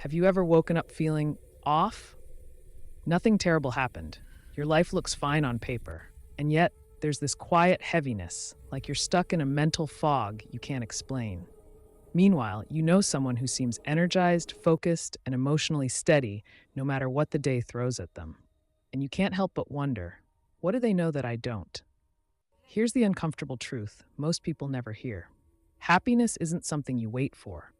Have you ever woken up feeling off? Nothing terrible happened. Your life looks fine on paper. And yet, there's this quiet heaviness, like you're stuck in a mental fog you can't explain. Meanwhile, you know someone who seems energized, focused, and emotionally steady no matter what the day throws at them. And you can't help but wonder, what do they know that I don't? Here's the uncomfortable truth most people never hear. Happiness isn't something you wait for.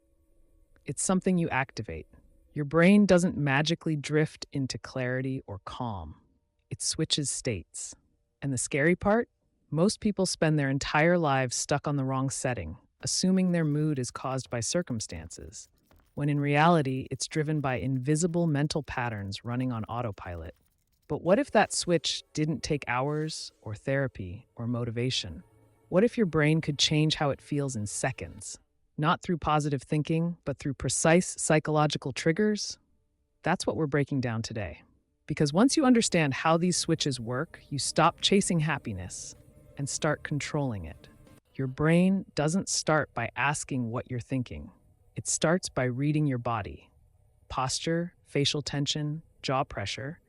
It's something you activate. Your brain doesn't magically drift into clarity or calm. It switches states. And the scary part? Most people spend their entire lives stuck on the wrong setting, assuming their mood is caused by circumstances, when in reality, it's driven by invisible mental patterns running on autopilot. But what if that switch didn't take hours, or therapy, or motivation? What if your brain could change how it feels in seconds? Not through positive thinking, but through precise psychological triggers? That's what we're breaking down today. Because once you understand how these switches work, you stop chasing happiness and start controlling it. Your brain doesn't start by asking what you're thinking. It starts by reading your body. Posture, facial tension, jaw pressure.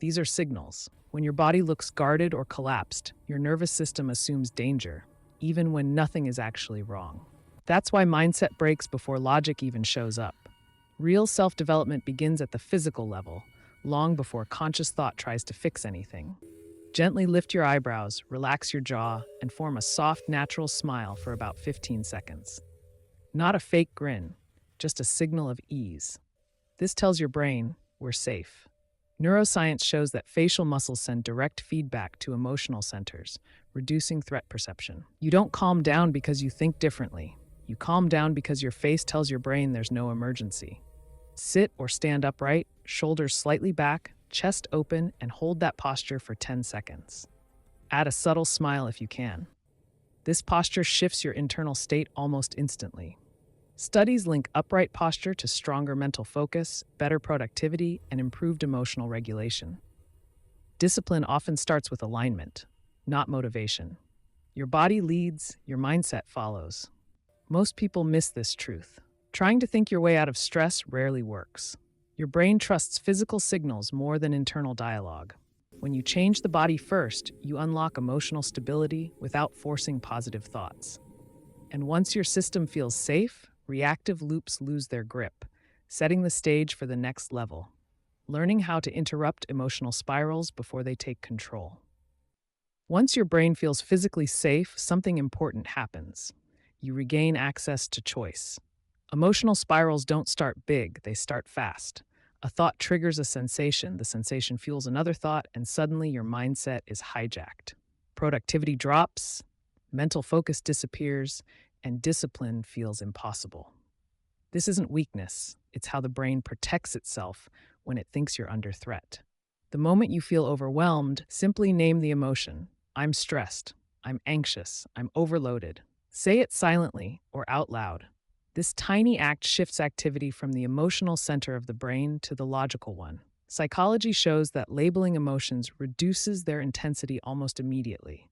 These are signals. When your body looks guarded or collapsed, your nervous system assumes danger, even when nothing is actually wrong. That's why mindset breaks before logic even shows up. Real self-development begins at the physical level, long before conscious thought tries to fix anything. Gently lift your eyebrows, relax your jaw, and form a soft, natural smile for about 15 seconds. Not a fake grin, just a signal of ease. This tells your brain, we're safe. Neuroscience shows that facial muscles send direct feedback to emotional centers, reducing threat perception. You don't calm down because you think differently. You calm down because your face tells your brain there's no emergency. Sit or stand upright, shoulders slightly back, chest open, and hold that posture for 10 seconds. Add a subtle smile if you can. This posture shifts your internal state almost instantly. Studies link upright posture to stronger mental focus, better productivity, and improved emotional regulation. Discipline often starts with alignment, not motivation. Your body leads, your mindset follows. Most people miss this truth. Trying to think your way out of stress rarely works. Your brain trusts physical signals more than internal dialogue. When you change the body first, you unlock emotional stability without forcing positive thoughts. And once your system feels safe, reactive loops lose their grip, setting the stage for the next level. Learning how to interrupt emotional spirals before they take control. Once your brain feels physically safe, something important happens. You regain access to choice. Emotional spirals don't start big, they start fast. A thought triggers a sensation, the sensation fuels another thought, and suddenly your mindset is hijacked. Productivity drops, mental focus disappears, and discipline feels impossible. This isn't weakness, it's how the brain protects itself when it thinks you're under threat. The moment you feel overwhelmed, simply name the emotion. I'm stressed, I'm anxious, I'm overloaded. Say it silently or out loud. This tiny act shifts activity from the emotional center of the brain to the logical one. Psychology shows that labeling emotions reduces their intensity almost immediately.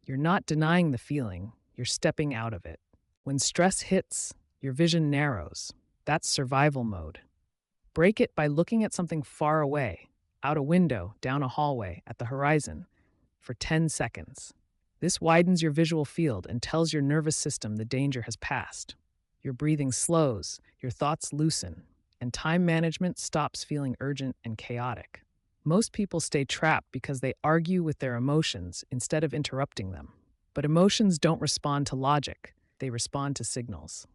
You're not denying the feeling, you're stepping out of it. When stress hits, your vision narrows. That's survival mode. Break it by looking at something far away, out a window, down a hallway, at the horizon, for 10 seconds. This widens your visual field and tells your nervous system the danger has passed. Your breathing slows, your thoughts loosen, and time management stops feeling urgent and chaotic. Most people stay trapped because they argue with their emotions instead of interrupting them. But emotions don't respond to logic, they respond to signals.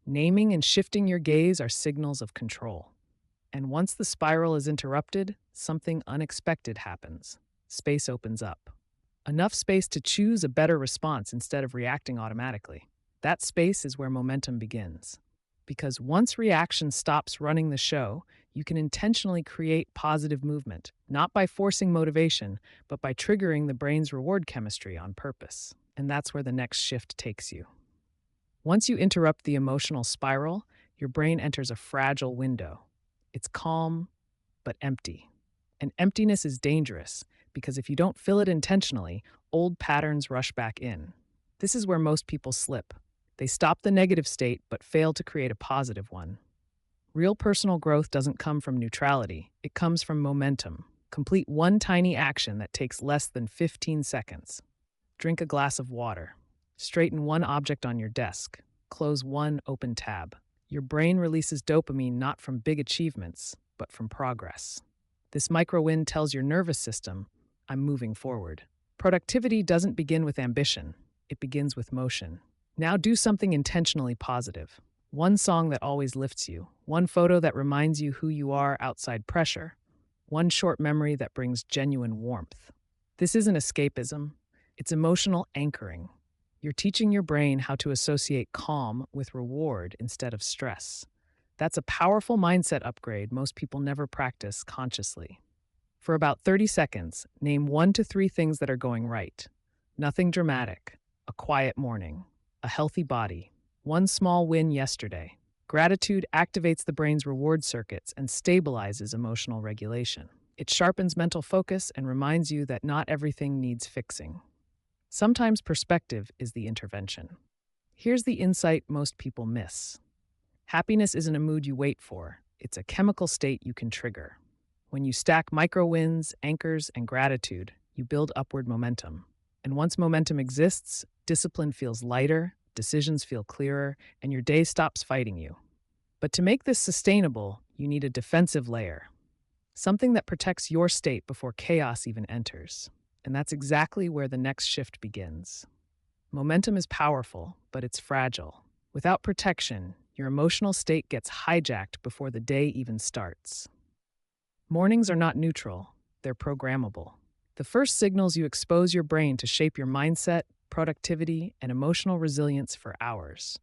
Naming and shifting your gaze are signals of control. And once the spiral is interrupted, something unexpected happens. Space opens up. Enough space to choose a better response instead of reacting automatically. That space is where momentum begins. Because once reaction stops running the show, you can intentionally create positive movement, not by forcing motivation, but by triggering the brain's reward chemistry on purpose. And that's where the next shift takes you. Once you interrupt the emotional spiral, your brain enters a fragile window. It's calm, but empty. And emptiness is dangerous, because if you don't fill it intentionally, old patterns rush back in. This is where most people slip. They stop the negative state, but fail to create a positive one. Real personal growth doesn't come from neutrality, it comes from momentum. Complete one tiny action that takes less than 15 seconds. Drink a glass of water. Straighten one object on your desk. Close one open tab. Your brain releases dopamine not from big achievements, but from progress. This micro win tells your nervous system, I'm moving forward. Productivity doesn't begin with ambition, it begins with motion. Now do something intentionally positive. One song that always lifts you, one photo that reminds you who you are outside pressure, one short memory that brings genuine warmth. This isn't escapism, it's emotional anchoring. You're teaching your brain how to associate calm with reward instead of stress. That's a powerful mindset upgrade most people never practice consciously. For about 30 seconds, name 1 to 3 things that are going right. Nothing dramatic. A quiet morning. A healthy body. One small win yesterday. Gratitude activates the brain's reward circuits and stabilizes emotional regulation. It sharpens mental focus and reminds you that not everything needs fixing. Sometimes perspective is the intervention. Here's the insight most people miss. Happiness isn't a mood you wait for, it's a chemical state you can trigger. When you stack micro wins, anchors, and gratitude, you build upward momentum. And once momentum exists, discipline feels lighter, decisions feel clearer, and your day stops fighting you. But to make this sustainable, you need a defensive layer, something that protects your state before chaos even enters. And that's exactly where the next shift begins. Momentum is powerful, but it's fragile. Without protection, your emotional state gets hijacked before the day even starts. Mornings are not neutral, they're programmable. The first signals you expose your brain to shape your mindset, productivity, and emotional resilience for hours.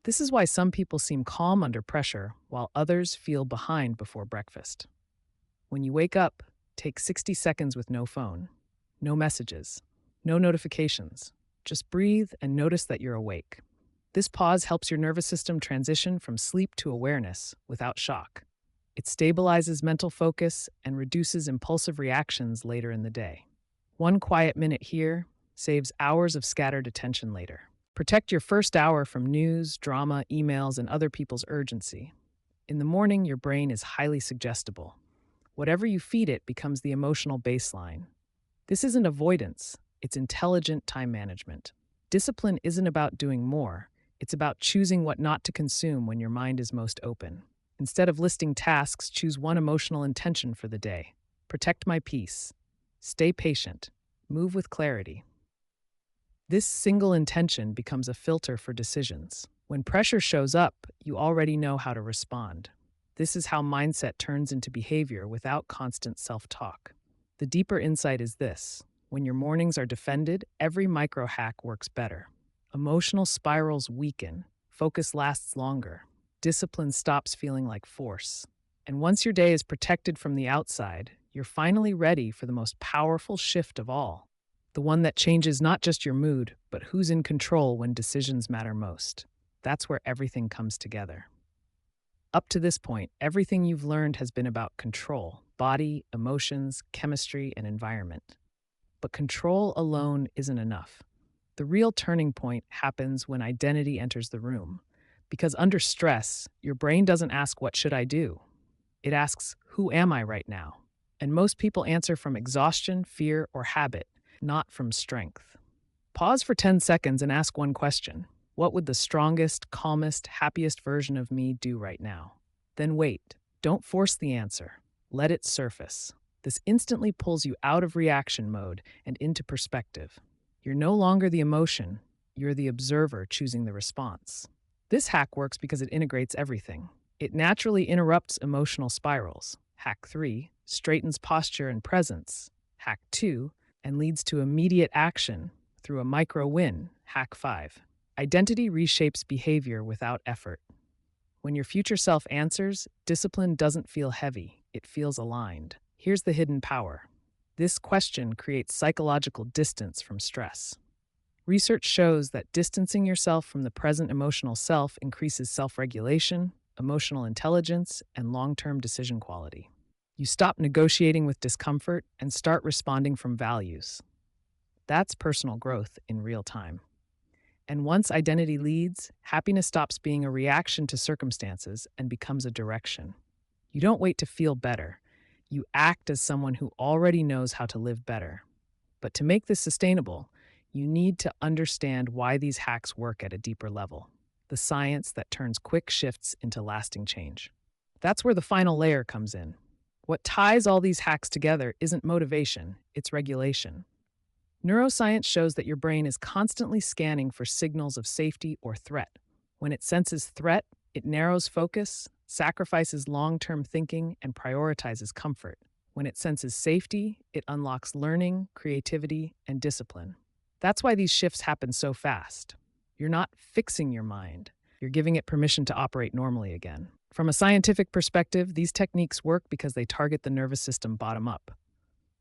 This is why some people seem calm under pressure, while others feel behind before breakfast. When you wake up, take 60 seconds with no phone, no messages, no notifications. Just breathe and notice that you're awake. This pause helps your nervous system transition from sleep to awareness without shock. It stabilizes mental focus and reduces impulsive reactions later in the day. One quiet minute here saves hours of scattered attention later. Protect your first hour from news, drama, emails, and other people's urgency. In the morning, your brain is highly suggestible. Whatever you feed it becomes the emotional baseline. This isn't avoidance, it's intelligent time management. Discipline isn't about doing more, it's about choosing what not to consume when your mind is most open. Instead of listing tasks, choose one emotional intention for the day. Protect my peace. Stay patient. Move with clarity. This single intention becomes a filter for decisions. When pressure shows up, you already know how to respond. This is how mindset turns into behavior without constant self-talk. The deeper insight is this: when your mornings are defended, every micro hack works better. Emotional spirals weaken, focus lasts longer, discipline stops feeling like force. And once your day is protected from the outside, you're finally ready for the most powerful shift of all. The one that changes not just your mood, but who's in control when decisions matter most. That's where everything comes together. Up to this point, everything you've learned has been about control: body, emotions, chemistry, and environment. But control alone isn't enough. The real turning point happens when identity enters the room. Because under stress, your brain doesn't ask, "What should I do?" It asks, "Who am I right now?" And most people answer from exhaustion, fear, or habit, not from strength. Pause for 10 seconds and ask one question: what would the strongest, calmest, happiest version of me do right now? Then wait. Don't force the answer. Let it surface. This instantly pulls you out of reaction mode and into perspective. You're no longer the emotion, you're the observer choosing the response. This hack works because it integrates everything. It naturally interrupts emotional spirals. Hack 3 straightens posture and presence. Hack 2 and leads to immediate action through a micro win. Hack 5. Identity reshapes behavior without effort. When your future self answers, discipline doesn't feel heavy, it feels aligned. Here's the hidden power. This question creates psychological distance from stress. Research shows that distancing yourself from the present emotional self increases self-regulation, emotional intelligence, and long-term decision quality. You stop negotiating with discomfort and start responding from values. That's personal growth in real time. And once identity leads, happiness stops being a reaction to circumstances and becomes a direction. You don't wait to feel better. You act as someone who already knows how to live better. But to make this sustainable, you need to understand why these hacks work at a deeper level, the science that turns quick shifts into lasting change. That's where the final layer comes in. What ties all these hacks together isn't motivation, it's regulation. Neuroscience shows that your brain is constantly scanning for signals of safety or threat. When it senses threat, it narrows focus, sacrifices long-term thinking, and prioritizes comfort. When it senses safety, it unlocks learning, creativity, and discipline. That's why these shifts happen so fast. You're not fixing your mind. You're giving it permission to operate normally again. From a scientific perspective, these techniques work because they target the nervous system bottom up.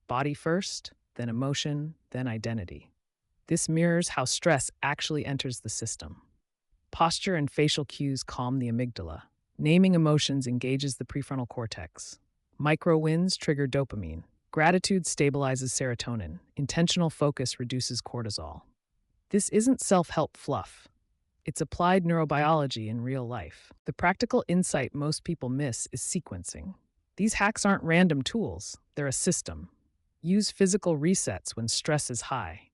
Body first, then emotion, then identity. This mirrors how stress actually enters the system. Posture and facial cues calm the amygdala. Naming emotions engages the prefrontal cortex. Micro wins trigger dopamine. Gratitude stabilizes serotonin. Intentional focus reduces cortisol. This isn't self-help fluff. It's applied neurobiology in real life. The practical insight most people miss is sequencing. These hacks aren't random tools, they're a system. Use physical resets when stress is high.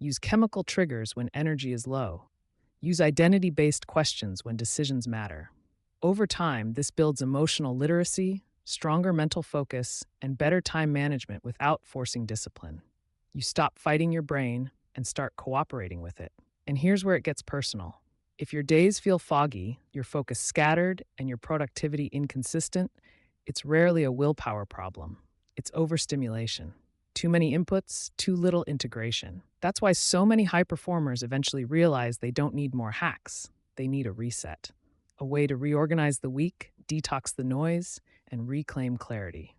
Use chemical triggers when energy is low. Use identity-based questions when decisions matter. Over time, this builds emotional literacy, stronger mental focus, and better time management without forcing discipline. You stop fighting your brain and start cooperating with it. And here's where it gets personal. If your days feel foggy, your focus scattered, and your productivity inconsistent, it's rarely a willpower problem. It's overstimulation. Too many inputs, too little integration. That's why so many high performers eventually realize they don't need more hacks. They need a reset. A way to reorganize the week, detox the noise, and reclaim clarity.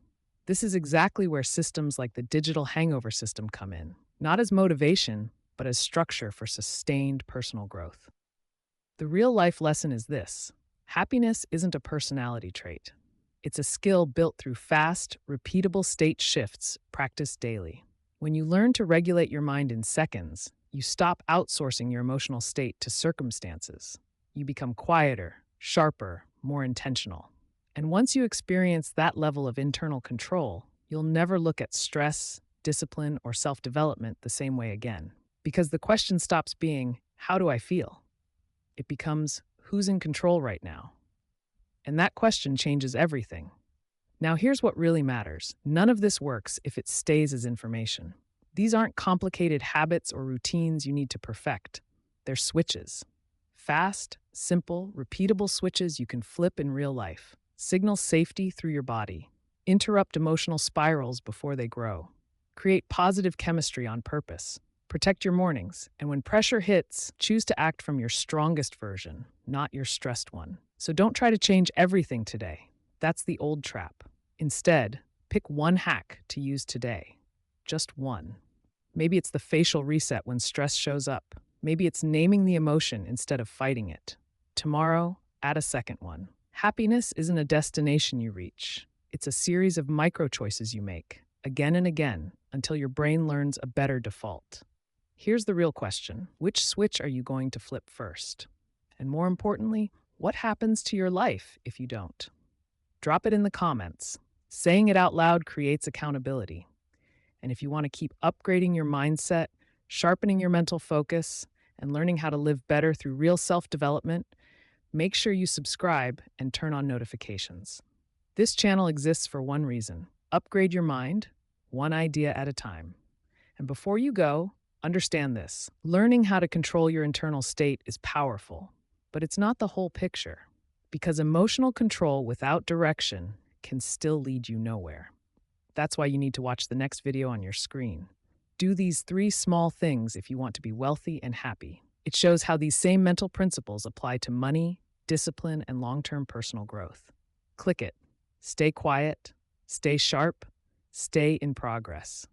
This is exactly where systems like the digital hangover system come in, not as motivation, but as structure for sustained personal growth. The real-life lesson is this: happiness isn't a personality trait. It's a skill built through fast, repeatable state shifts practiced daily. When you learn to regulate your mind in seconds, you stop outsourcing your emotional state to circumstances. You become quieter, sharper, more intentional. And once you experience that level of internal control, you'll never look at stress, discipline, or self-development the same way again. Because the question stops being, how do I feel? It becomes, who's in control right now? And that question changes everything. Now here's what really matters. None of this works if it stays as information. These aren't complicated habits or routines you need to perfect. They're switches. Fast, simple, repeatable switches you can flip in real life. Signal safety through your body. Interrupt emotional spirals before they grow. Create positive chemistry on purpose. Protect your mornings, and when pressure hits, choose to act from your strongest version, not your stressed one. So don't try to change everything today. That's the old trap. Instead, pick one hack to use today. Just one. Maybe it's the facial reset when stress shows up. Maybe it's naming the emotion instead of fighting it. Tomorrow, add a second one. Happiness isn't a destination you reach. It's a series of micro choices you make, again and again, until your brain learns a better default. Here's the real question: which switch are you going to flip first? And more importantly, what happens to your life if you don't? Drop it in the comments. Saying it out loud creates accountability. And if you want to keep upgrading your mindset, sharpening your mental focus, and learning how to live better through real self-development, make sure you subscribe and turn on notifications. This channel exists for one reason: upgrade your mind, one idea at a time. And before you go, understand this: learning how to control your internal state is powerful, but it's not the whole picture. Because emotional control without direction can still lead you nowhere. That's why you need to watch the next video on your screen. Do these 3 small things if you want to be wealthy and happy. It shows how these same mental principles apply to money, discipline, and long-term personal growth. Click it. Stay quiet, stay sharp, stay in progress.